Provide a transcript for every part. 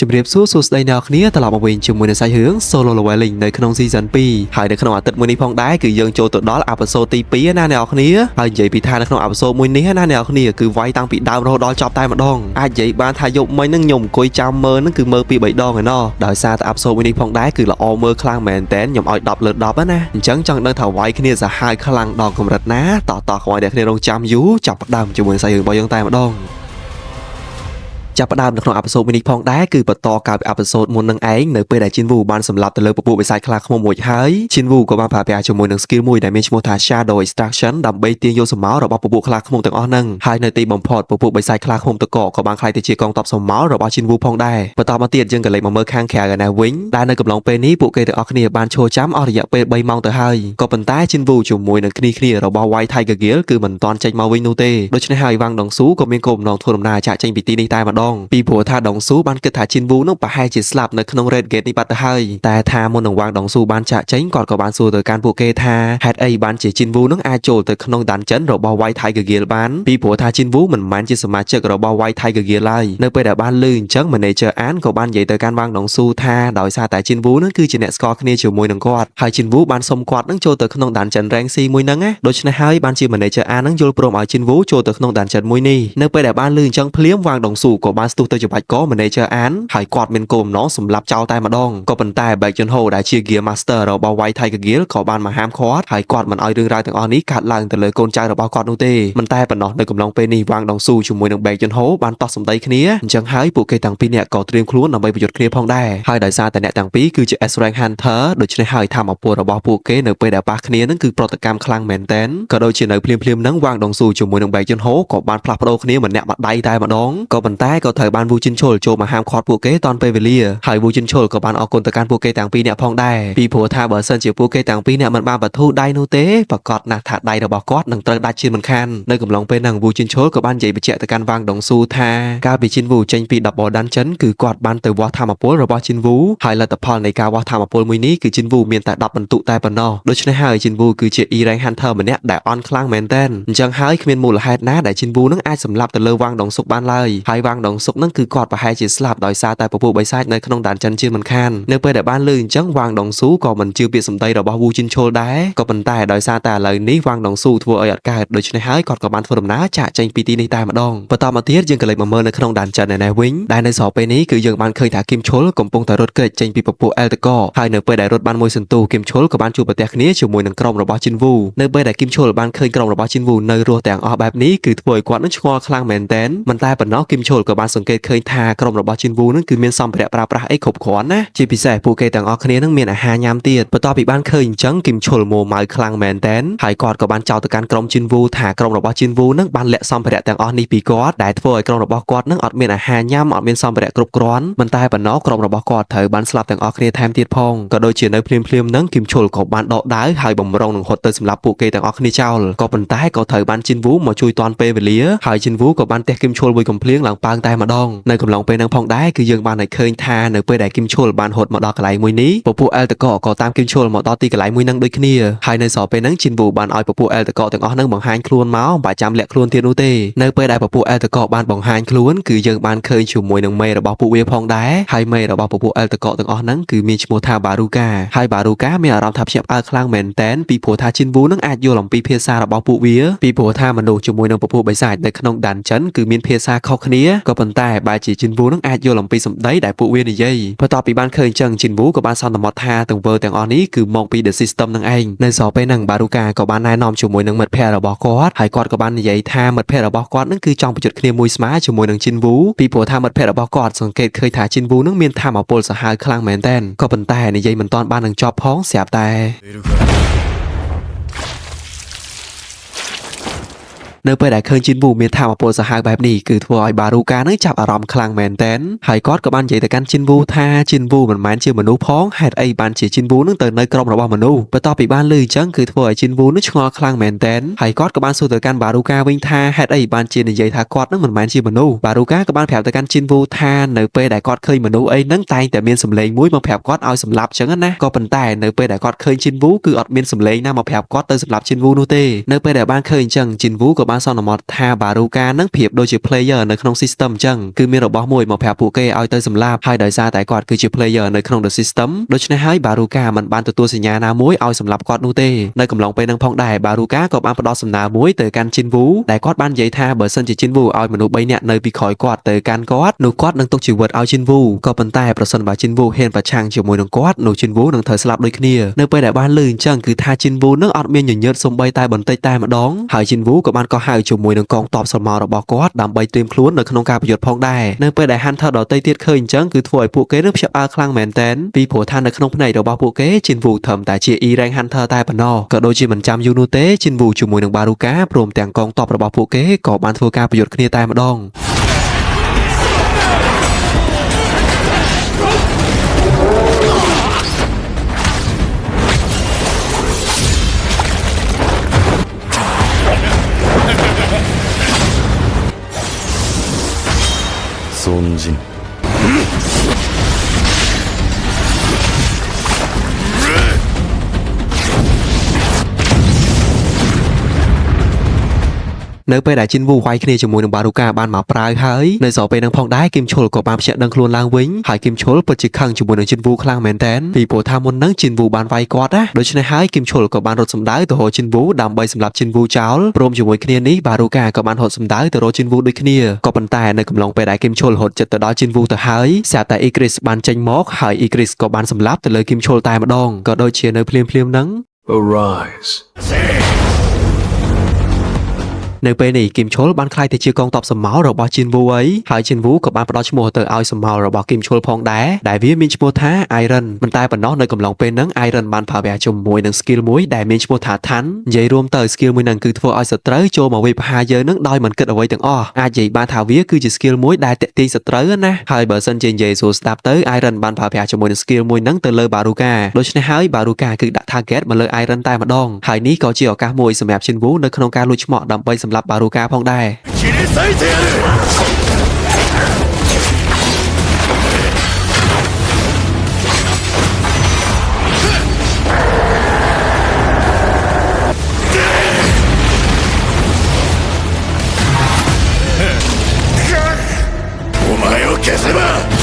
ជំរាបសួរសួស្តីអ្នកគ្នាត្រឡប់មកវិញជាមួយនឹងសាច់រឿង Solo Leveling នៅក្នុង Season 2 ហើយនៅក្នុងអាទិត្យមួយនេះផងដែរគឺយើងចូលទៅដល់ episode ទី2ណាអ្នកគ្នាហើយនិយាយពីថានៅក្នុង episode មួយនេះណាអ្នកគ្នាគឺវាយតាំងពីដើមរហូតដល់ចប់តែម្ដងអាចនិយាយបានថាយប់មិញហ្នឹងខ្ញុំអង្គុយចាំមើលហ្នឹងគឺមើលពី3ដងឯណោះដោយសារតែ episode មួយនេះផងដែរគឺល្អមើលខ្លាំងមែនតែនខ្ញុំឲ្យ10លើ10ណាអញ្ចឹងចង់ដឹងថាវាយគ្នាសាហាវខ្លាំងដល់កម្រិតណាតោះខ្វល់អ្នកគ្នារងចាំយូរចាប់ផ្ដើមជាមួយសាច់រឿងរបស់យើងតែម្ដងចាប់ផ្ដើមនៅក្នុងអេពីសូតនេះផងដែរគឺបន្តកាលពីអេពីសូតមុននឹងឯងនៅពេលដែលជីនវូបានសម្លាប់ទៅលើពពួកបិសាចខ្លាឃ្មុំមួយហើយជីនវូក៏បានប្រើប្រាស់ជាមួយនឹង skill មួយដែលមានឈ្មោះថា Shadow Extraction ដើម្បីទាញយកសម្ោររបស់ពពួកខ្លាឃ្មុំទាំងអស់ហ្នឹងហើយនៅទីបំផុតពពួកបិសាចខ្លាឃ្មុំតកក៏បានក្លាយទៅជាកងទ័ពសម្ោររបស់ជីនវូផងដែរបន្តមកទៀតយើងក៏លេចមកមើលខាងក្រៅឯណាវិញដែលនៅកំឡុងពេលនេះពួកគេទាំងអស់គ្នាបានឈរចាំអស់រយៈពេល3ម៉ោងទៅហើយក៏ប៉ុន្តែជីនវូជាមួយនឹងគ្នារបស់ White Tiger Gill គឺមិនទាន់ចេញមកវិញនោះទេដូច្នេះហើយវ៉ាងដងស៊ូក៏មានគោលបំណងធ្វើដំណើរចាក់ចេញពីទីនេះតែម្ដងពីព្រោះថាដងស៊ូបានគិតថាជីនវូនឹងប្រហែលជាស្លាប់នៅក្នុង Red Gate នេះបាត់ទៅហើយតែថាមុននឹងវ៉ាងដងស៊ូបានចាក់ចេញគាត់ក៏បានសួរទៅកាន់ពួកគេថាហេតុអីបានជាជីនវូនឹងអាចចូលទៅក្នុង Dungeon របស់ White Tiger Gill បានពីព្រោះថាជីនវូមិនមែនជាសមាជិករបស់ White Tiger Gill ឡើយនៅពេលដែលបានឮអញ្ចឹង Manager អានក៏បាននិយាយទៅកាន់វ៉ាងដងស៊ូថាដោយសារតែជីនវូនឹងគឺជាអ្នកស្គាល់គ្នាជាមួយនឹងគាត់ហើយជីនវូបានសុំគាត់នឹងចូលទៅក្នុង Dungeon Rank C មួយហ្នឹងណាដូច្នេះហើយបានជា Manager អាននឹងយល់ព្រមឲ្យជីនវូចូលទៅក្នុង Dungeon មួយនេះនៅពេលដែលបានឮអញ្ចឹងភ្លាមវ៉ាងដងស៊ូក៏បានស្ទុះទៅច្បាច់ក Manager អានហើយគាត់មានគោលបំណងសម្លាប់ចោលតែម្ដងក៏ប៉ុន្តែ Baek Junho ដែលជា Gear Master របស់ White Tiger Gill ក៏បានមកហាមឃាត់ហើយគាត់មិនឲ្យរឿងរ៉ាវទាំងអស់នេះកើតឡើងទៅលើកូនចៅរបស់គាត់នោះទេមិនតែប៉ុណ្ណោះនៅកំឡុងពេលនេះវ៉ាងដងស៊ូជាមួយនឹង Baek Junho បានតោះសម្ដីគ្នាអញ្ចឹងហើយពួកគេទាំងពីរនាក់ក៏ត្រៀមខ្លួនដើម្បីប្រយុទ្ធគ្នាផងដែរហើយដោយសារតែអ្នកទាំងពីរគឺជា S Rank Hunter ដូច្នេះហើយធម្មពលរបស់ពួកគេនៅពេលដែលប៉ះគ្នានឹងគឺប្រតិកម្មខ្លាំងមែនទែនក៏ដូចជានៅភ្លាមហ្នឹងវ៉ាងដងស៊ូជាមួយនឹង Baek Junho ក៏បានផ្លាស់ប្ដូរគ្នាម្នាក់មួយដៃតែម្ដងក៏ប៉ុន្តែក៏ត្រូវបានវូជីនឈុលចូលមកហាមឃាត់ពួកគេតាន់ពេលវេលាហើយវូជីនឈុលក៏បានអរគុណទៅកាន់ពួកគេទាំងពីរនាក់ផងដែរពីព្រោះថាបើសិនជាពួកគេទាំងពីរនាក់មិនបានបធូរដៃនោះទេប្រកាសណាស់ថាដៃរបស់គាត់នឹងត្រូវដាច់ជាមិនខាននៅកំឡុងពេលហ្នឹងវូជីនឈុលក៏បាននិយាយបញ្ជាក់ទៅកាន់វ៉ាងដងស៊ូថាកាលពីជីនវូចេញពី Double Dungeon គឺគាត់បានទៅវាស់ធម្មពលរបស់ជីនវូហើយលទ្ធផលនៃការវាស់ធម្មពលមួយនេះគឺជីនវូមានតែ10បន្ទុកតែប៉ុណ្ណោះដូច្នេះហើយជីនវូគឺជា E Rank Hunter ម្នាក់ដែលអន់ខ្លាំងមែនទែនអញ្ចឹងហើយគ្មានមូលហេតុណាដែលជីនវូនឹងអាចសម្លាប់ទៅលើវ៉ាងដងស៊ុកបានឡើយហើយវ៉ាងដងស៊ុកនឹងគឺគាត់ប្រហែលជាស្លាប់ដោយសារតែពពួកបិសាចនៅក្នុង Dungeon ជាមិនខាននៅពេលដែលបានឮអញ្ចឹងវ៉ាងដងស៊ូក៏មិនជឿពាក្យសម្ដីរបស់វូជីនឈុលដែរក៏ប៉ុន្តែដោយសារតែឥឡូវនេះវ៉ាងដងស៊ូធ្វើឲ្យអត់កើតដូច្នេះហើយគាត់ក៏បានធ្វើដំណើរចាក់ចេញពីទីនេះតែម្ដងបន្តមកទៀតយើងក៏លេចមកមើលនៅក្នុង Dungeon ឯនេះវិញដែលនៅស្របពេលនេះគឺយើងបានឃើញថាគីមឈុលកំពុងតែរត់គេចចេញពីពពួកអែលតកហើយនៅពេលដែលរត់បានមួយសន្ទុះគីមឈុលក៏បានជួបប្រទះគ្នាជាមួយនឹងក្រុមរបស់ជីនវូនៅពេលដែលគីមឈុលបានឃើញក្រុមរបស់ជីនវូនៅរស់ទាំងអស់បែបនេះគឺធ្វើឲ្យគាត់នឹងឆ្ងល់ខ្លាំងមែនទែនមិនតែប៉ុណ្ណោះគីមឈុលក៏បានសង្កេតឃើញថាក្រុមរបស់ជីនវូនឹងគឺមានសម្ភារៈប្រើប្រាស់អីគ្រប់គ្រាន់ណាជាពិសេសពួកគេទាំងអស់គ្នានឹងមានអាហារញ៉ាំទៀតបន្ទាប់ពីបានឃើញអញ្ចឹងគីមឈុលមួម៉ៅខ្លាំងមែនទែនហើយគាត់ក៏បានចោទទៅកាន់ក្រុមជីនវូថាក្រុមរបស់ជីនវូនឹងបានលាក់សម្ភារៈទាំងអស់នេះពីគាត់ដែលធ្វើឲ្យក្រុមរបស់គាត់នឹងអត់មានអាហារញ៉ាំអត់មានសម្ភារៈគ្រប់គ្រាន់មិនតែប៉ុណ្ណោះក្រុមរបស់គាត់ត្រូវបានស្លាប់ទាំងអស់គ្នាថែមទៀតផងក៏ដូចជានៅភ្លាមហ្នឹងគីមឈុលក៏បានដកដាវហើយបំរុងនឹងហត់ទៅសម្លាប់ពួកគេទាំងអស់គ្នាចោលក៏ប៉ុន្តែក៏ត្រូវបានជីនវូមកជួយតាន់ពេលវេលាហើយជីនវូក៏បានទះគីមឈុលមួយកំភ្លៀងឡើងប៉ើងតែម្ដងនៅកំឡុងពេលហ្នឹងផងដែរគឺយើងបានឲ្យឃើញថានៅពេលដែលគីមឈុលបានហត់មកដល់កន្លែងមួយនេះពពួកអែលតកក៏តាមគីមឈុលមកដល់ទីកន្លែងមួយហ្នឹងដូចគ្នាហើយនៅស្របពេលហ្នឹងជីនវូបានឲ្យពពួកអែលតកទាំងអស់ហ្នឹងបង្ហាញខ្លួនមកបើចាំលាក់ខ្លួនទៀតនោះទេនៅពេលដែលពពួកអែលតកបានបង្ហាញខ្លួនគឺយើងបានឃើញជាមួយនឹងមេរបស់ពួកវាផងដែរហើយមេរបស់ពពួកអែលតកទាំងអស់ហ្នឹងគឺមានឈ្មោះថាបារូកាហើយបារូកាមានអារម្មណ៍ថាភ្ញាក់ផ្អើលខ្លាំងមែនតែនពីព្រោះថាជីនវូនឹងអាចយល់អំពីភាសារបស់ពួកវាពីព្រោះថាមនុស្សជាមួយនឹងពពួកបិសាចនៅក្នុង Dungeon គឺមានភាសាខុសគ្នាក៏ប៉ុន្តែបែរជាជីនវូនឹងអាចយល់អំពីសម្ដីដែលពួកវានិយាយបន្ទាប់ពីបានឃើញអញ្ចឹងជីនវូក៏បានសន្មតថាទង្វើទាំងអស់នេះគឺមកពី The System នឹងឯងនៅស្របពេលហ្នឹងបារូកាក៏បានណែនាំជាមួយនឹងមិត្តភ័ក្តិរបស់គាត់ហើយគាត់ក៏បាននិយាយថាមិត្តភ័ក្តិរបស់គាត់នឹងគឺចង់ប្រយុទ្ធគ្នាមួយស្មើជាមួយនឹងជីនវូពីព្រោះថាមិត្តភ័ក្តិរបស់គាត់សង្កេតឃើញថាជីនវូនឹងមានធម៌ពលសាហាវខ្លាំងមែនទែនក៏ប៉ុន្តែនិយាយមិនទាន់បាននឹងចប់ផងស្រាប់តែនៅពេលដែលឃើញជីនវូមានធម៌ពលសាហាវបែបនេះគឺធ្វើឲ្យបារូកានឹងចាប់អារម្មណ៍ខ្លាំងមែនទែនហើយគាត់ក៏បាននិយាយទៅកាន់ជីនវូថាជីនវូមិនមែនជាមនុស្សផងហេតុអីបានជាជីនវូនឹងទៅនៅក្រុមរបស់មនុស្សបន្ទាប់ពីបានឮអញ្ចឹងគឺធ្វើឲ្យជីនវូនឹងឆ្ងល់ខ្លាំងមែនទែនហើយគាត់ក៏បានសួរទៅកាន់បារូកាវិញថាហេតុអីបានជានិយាយថាគាត់នឹងមិនមែនជាមនុស្សបារូកាក៏បានប្រាប់ទៅកាន់ជីនវូថានៅពេលដែលគាត់ឃើញមនុស្សអីហ្នឹងតែងតែមានសម្លេងមួយមកប្រាប់គាត់ឲ្យសម្លាប់អញ្ចឹងណាក៏ប៉ុន្តែនៅពេលដែលគាត់ឃើញជីនវូគឺអត់មានសម្លេងណាមកប្រាប់គាត់ទៅសម្លាប់ជីនវូនោះទេនៅពេលដែលបានឃើញអញ្ចឹងជីនវូក៏បាន បានសន្មតថាបារូកានឹងភាពដូចជា player នៅក្នុង system ចឹងគឺមានរបស់មួយមកប្រាប់ពួកគេឲ្យទៅសម្លាប់ហើយដោយសារតែគាត់គឺជា player នៅក្នុង the system ដូច្នេះហើយបារូកាមិនបានទទួលសញ្ញាណាមួយឲ្យសម្លាប់គាត់នោះទេនៅកំឡុងពេលនឹងផងដែរបារូកាក៏បានផ្ដល់សំណើមួយទៅកាន់ជីនវូដែលគាត់បាននិយាយថាបើសិនជាជីនវូឲ្យមនុស្ស3នាក់នៅពីក្រោយគាត់ទៅកាន់គាត់នោះគាត់នឹងទុកជីវិតឲ្យជីនវូក៏ប៉ុន្តែប្រសិនបើជីនវូហ៊ានប្រឆាំងជាមួយនឹងគាត់នោះជីនវូនឹងត្រូវស្លាប់ដូចគ្នានៅពេលដែលបានលឺអញ្ចឹងគឺថាជីនវូនឹងអត់មានញញើតសំបីតែបន្តិចតែម្ដងហើយជីនវូក៏បានកោះហៅជាមួយនឹងកងទ័ពស្រមោលរបស់គាត់ដើម្បីត្រៀមខ្លួននៅក្នុងការប្រយុទ្ធផងដែរនៅពេលដែល Hunter ដទៃទៀតឃើញអញ្ចឹងគឺធ្វើឲ្យពួកគេនឹងភ្ញាក់ផ្អើលខ្លាំងមែនទែនពីព្រោះថានៅក្នុងភ្នែករបស់ពួកគេជីនវូត្រឹមតែជា E rank Hunter តែប៉ុណ្ណោះក៏ដូចជាមិនចាំយូរនោះទេជីនវូជាមួយនឹងបារូកាព្រមទាំងកងទ័ពរបស់ពួកគេក៏បានធ្វើការប្រយុទ្ធគ្នាតែម្ដង尊人នៅពេលដែលជីនវូវាយគ្នាជាមួយនឹងបារូកាបានមកប្រើហើយនៅស្របពេលនឹងផងដែរគីមឈុលក៏បានភ្ញាក់ដឹងខ្លួនឡើងវិញហើយគីមឈុលពិតជាខឹងជាមួយនឹងជីនវូខ្លាំងមែនទែនពីព្រោះថាមុននឹងជីនវូបានវាយគាត់ណាដូច្នេះហើយគីមឈុលក៏បានរត់សម្ដៅទៅរកជីនវូដើម្បីសម្លាប់ជីនវូចោលព្រមជាមួយគ្នានេះបារូកាក៏បានរត់សម្ដៅទៅរកជីនវូដូចគ្នាក៏ប៉ុន្តែនៅកំឡុងពេលដែលគីមឈុលរត់ចិត្តទៅដល់ជីនវូទៅហើយស្រាប់តែអ៊ីគ្រីសបានចេញមកហើយអ៊ីគ្រីសក៏បានសម្លាប់ទៅលើគីមឈុលតែម្ដងក៏ដូចជានៅភ្លាមហ្នឹង Arise នៅពេលនេះគីមឈុលបានក្លាយទៅជាកងទ័ពសម្មោលរបស់ជីនវូហើយជីនវូក៏បានផ្ដល់ឈ្មោះទៅឲ្យសម្មោលរបស់គីមឈុលផងដែរដែលវាមានឈ្មោះថា Iron មិនតែប៉ុណ្ណោះនៅកំឡុងពេលហ្នឹង Iron បានប្រើប្រាស់ជាមួយនឹង skill មួយដែលមានឈ្មោះថា Tan និយាយរួមទៅ skill មួយហ្នឹងគឺធ្វើឲ្យសត្រូវចូលមកវាយប្រហារយើងនឹងដោយមិនគិតអ្វីទាំងអស់អាចនិយាយបានថាវាគឺជា skill មួយដែលតាក់ទាញសត្រូវណាហើយបើសិនជានិយាយសួរស្ដាប់ទៅ Iron បានប្រើប្រាស់ជាមួយនឹង skill មួយហ្នឹងទៅលើ Baruka ដូច្នេះហើយ Baruka គឺដាក់ target មកលើ Iron តែម្ដងហើយនេះក៏ជាឱកាសមួយសម្រាប់ជីនវូនៅក្នុងការលួចឆ្មក់ដើម្បីសម្លាប់ Baruka ផងដែរ切り裂いてやるお前を消せば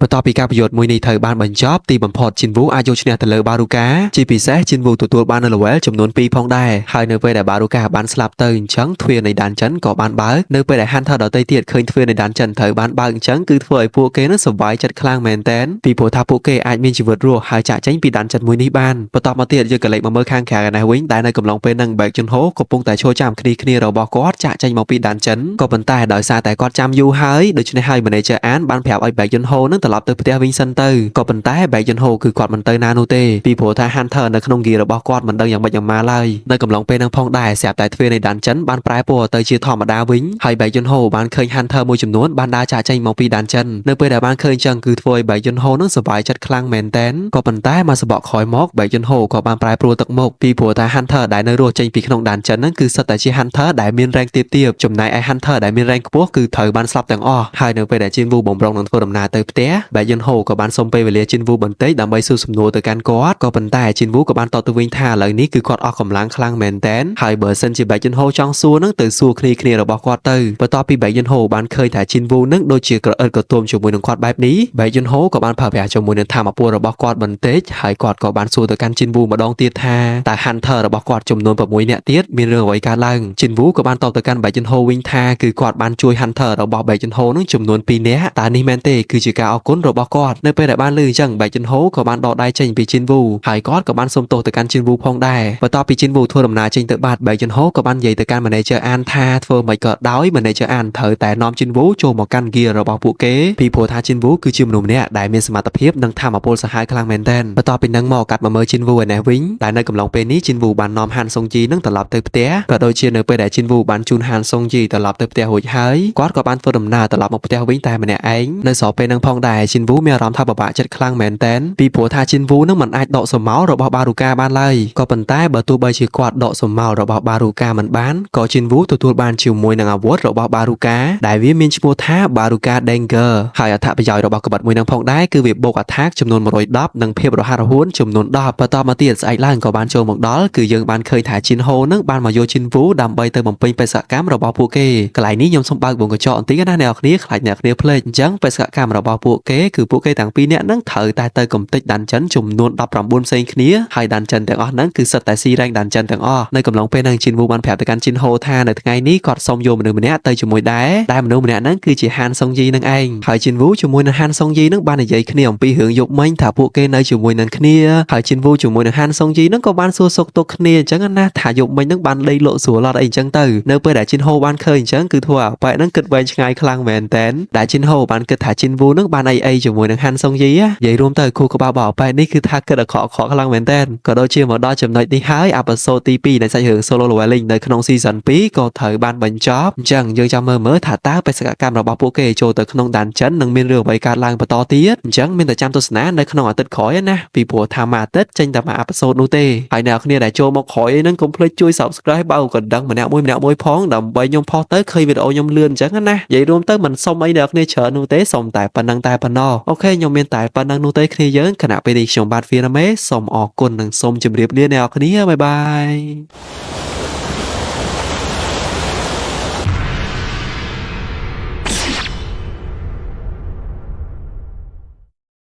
បន្ទាប់ពីការប្រយុទ្ធមួយនេះត្រូវបានបញ្ចប់ទីបំផុតជីនវូអាចយកឈ្នះទៅលើបារូកាជាពិសេសជីនវូទទួលបាននៅ level ចំនួន2ផងដែរហើយនៅពេលដែលបារូកាបានស្លាប់ទៅអញ្ចឹងទ្វារនៃដានចិនក៏បានបើកនៅពេលដែល Hunter ដទៃទៀតឃើញទ្វារនៃដានចិនត្រូវបានបើកអញ្ចឹងគឺធ្វើឲ្យពួកគេនឹងសប្បាយចិត្តខ្លាំងមែនទែនពីព្រោះថាពួកគេអាចមានជីវិតរស់ហើយចាក់ចេញពីដានចិនមួយនេះបានបន្តមកទៀតយើងក៏លេចមកមើលខាងក្រៅនេះវិញដែលនៅកំឡុងពេលហ្នឹងបែកជុនហូកំពុងតែឈរចាំគ្នារបស់គាត់ចាក់ចេញមកពីដានចិនក៏ប៉ុន្តែដោយសារតែគាត់ចាំយូរហើយដូច្នេះហើយ manager អានបានប្រាប់ឲ្យបែកជុនហូនឹងត្រឡប់ទៅផ្ទះវិញសិនទៅក៏ប៉ុន្តែបែកយន្តហូគឺគាត់មិនទៅណានោះទេពីព្រោះថា Hunter នៅក្នុងហ្គីរបស់គាត់មិនដឹងយ៉ាងម៉េចយ៉ាងម៉ាឡើយនៅកំឡុងពេលហ្នឹងផងដែរស្រាប់តែទ្វារនៃដានចិនបានប្រែពណ៌ទៅជាធម្មតាវិញហើយបែកយន្តហូបានឃើញ Hunter មួយចំនួនបានដើរចាក់ចេញមកពីដានចិននៅពេលដែលបានឃើញចឹងគឺធ្វើឲ្យបែកយន្តហូនឹងសប្បាយចិត្តខ្លាំងមែនទែនក៏ប៉ុន្តែមកសបកក្រោយមកបែកយន្តហូក៏បានប្រែប្រួលទឹកមុខពីព្រោះថា Hunter ដែលនៅរស់ចេញពីក្នុងដានចិនហ្នឹងគឺសិតតែជា Hunter ដែលមាន rank ទាបចំណែកឯ Hunter ដែលមាន rank ខ្ពស់គឺត្រូវបានស្លាប់ទាំងអស់ហើយនៅពេលដែលជីនវូបំរុងនឹងធ្វើដំណើរទៅផ្ទះបែកយន្តហូក៏បានសុំពេលវេលាជីនវូបន្តិចដើម្បីសួរសំណួរទៅកាន់គាត់ក៏ប៉ុន្តែជីនវូក៏បានតបទៅវិញថាឥឡូវនេះគឺគាត់អស់កម្លាំងខ្លាំងមែនទែនហើយបើសិនជាបែកយន្តហូចង់សួរនឹងទៅសួរគ្នារបស់គាត់ទៅបន្ទាប់ពីបែកយន្តហូបានឃើញថាជីនវូនឹងដូចជាក្រអិតក្រទមជាមួយនឹងគាត់បែបនេះបែកយន្តហូក៏បានប្រើប្រាស់ជាមួយនឹងធម៌ពលរបស់គាត់បន្តិចហើយគាត់ក៏បានសួរទៅកាន់ជីនវូម្ដងទៀតថាតើ Hunter របស់គាត់ចំនួន6នាក់ទៀតមានរឿងអ្វីកើតឡើងជីនវូក៏បានតបទៅកាន់បែកយន្តហូវិញថាគឺគាត់បានជួយ Hunter របស់បែកយន្តហូនឹងចំនួន2នាក់តើនេះមែនទេគឺជាការអរគុណរបស់គាត់នៅពេលដែលបានឮអញ្ចឹងបែកយន្តហូក៏បានដកដៃចេញពីជីនវូហើយគាត់ក៏បានសុំទោសទៅកាន់ជីនវូផងដែរបន្ទាប់ពីជីនវូធ្វើដំណើរចេញទៅបាត់បែកយន្តហូក៏បាននិយាយទៅកាន់ manager អានថាធ្វើមិនក៏ដោយ manager អានត្រូវតែនាំជីនវូចូលមកកាន់ gear របស់ពួកគេពីព្រោះថាជីនវូគឺជាមនុស្សម្នាក់ដែលមានសមត្ថភាពនិងធម៌ពលសាហាវខ្លាំងមែនទែនបន្ទាប់ពីនឹងមកកាត់មកមើលជីនវូឯនេះវិញតែនៅកំឡុងពេលនេះជីនវូបាននាំហានសុងជីនឹងត្រឡប់ទៅផ្ទះក៏ដូចជានៅពេលដែលជីនវូបានជូនហានសុងជីត្រឡប់ទៅផ្ទះរួចហើយគាត់ក៏បានធ្វើដំណើរត្រឡប់មកផ្ទះវិញតែម្នាក់ឯងនៅស្របពេលនឹងផងដែរ តែជីនវូមានអារម្មណ៍ថាពិបាកចិត្តខ្លាំងមែនទែនពីព្រោះថាជីនវូនឹងមិនអាចដកសំោរបស់បារូកាបានឡើយក៏ប៉ុន្តែបើទោះបីជាគាត់ដកសំោរបស់បារូកាមិនបានក៏ជីនវូទទួលបានជាមួយនឹងអាវុធរបស់បារូកាដែលវាមានឈ្មោះថាបារូកា Danger ហើយអត្ថប្រយោជន៍របស់ក្បិតមួយនឹងផងដែរគឺវាបូក attack ចំនួន110និងភាពរហ័សរហួនចំនួន10បន្តមកទៀតស្អែកឡើងក៏បានចូលមកដល់គឺយើងបានឃើញថាជីនហូនឹងបានមកយកជីនវូដើម្បីទៅបំពេញបេសកកម្មរបស់ពួកគេកន្លែងនេះខ្ញុំសូមបើកវងកញ្ចក់បន្តិចណាអ្នកនរគ្នាខ្លាចអ្នកនរគ្នាភ្លេចអញ្ចឹងបេសកកម្មរបស់ពួកគេគឺពួកគេទាំងពីរនាក់នឹងត្រូវតែទៅកំទេចដានចិនចំនួន19ផ្សេងគ្នាហើយដានចិនទាំងអស់ហ្នឹងគឺសិតតែស៊ីរ៉េងដានចិនទាំងអស់នៅកំឡុងពេលហ្នឹងជីនវូបានប្រាប់ទៅកាន់ជីនហូថានៅថ្ងៃនេះគាត់សុំយកមនុស្សម្នាក់ទៅជាមួយដែរដែលមនុស្សម្នាក់ហ្នឹងគឺជាហានសុងយីនឹងឯងហើយជីនវូជាមួយនឹងហានសុងយីនឹងបាននិយាយគ្នាអំពីរឿងយប់មិញថាពួកគេនៅជាមួយនឹងគ្នាហើយជីនវូជាមួយនឹងហានសុងយីនឹងក៏បានសួរសុខទុក្ខគ្នាអញ្ចឹងណាថាយប់មិញនឹងបានដីលក់ស្រួលអត់អីអញ្ចឹងទៅនៅពេលដែលជីនហូបានឃើញអញ្ចឹងគឺធ្វើឲ្យប៉ែហ្នឹងគិតវែងឆ្ងាយខ្លាំងមែនតែនដែលជីនហូបានគិតថាជីនវូនឹងបានអីជាមួយនឹងហានសុងយីនិយាយរួមទៅគូក្បាលបោប៉ែនេះគឺថាគិតអខខ្លាំងមែនតែនក៏ដូចជាមកដល់ចំណុចនេះហើយអេពីសូតទី2នៃសាច់រឿង Solo Leveling នៅក្នុង Season 2ក៏ត្រូវបានបញ្ចប់អញ្ចឹងយើងចាំមើលថាតើបេសកកម្មរបស់ពួកគេចូលទៅក្នុងដានចិននឹងមានរឿងអ្វីកើតឡើងបន្តទៀតអញ្ចឹងមានតែចាំទស្សនានៅក្នុងអាទិត្យក្រោយណាពីព្រោះថាមួយអាទិត្យចេញតែមួយអេពីសូតនោះទេហើយអ្នកគ្នាដែលចូលមកក្រោយហ្នឹងកុំភ្លេចជួយ Subscribe បើកណ្ដឹងម្នាក់មួយផងដើម្បីខ្ញុំផុសទៅឃើញវីដេអូខ្ញុំលឿនអញ្ចឹងណានិយាយរួមទៅមិនសុំអីអ្នកគ្នាច្រើននោះទេសុំតែប៉ុណ្្នឹងតែប៉ុណ្ណោះអូខេខ្ញុំមានតែប៉ុណ្្នឹងនោះទេគ្នាយើងខណៈពេលនេះខ្ញុំបាទ Vietnamese សូមអរគុណនិងសូមជម្រាបលាអ្នកគ្នាបាយបាយ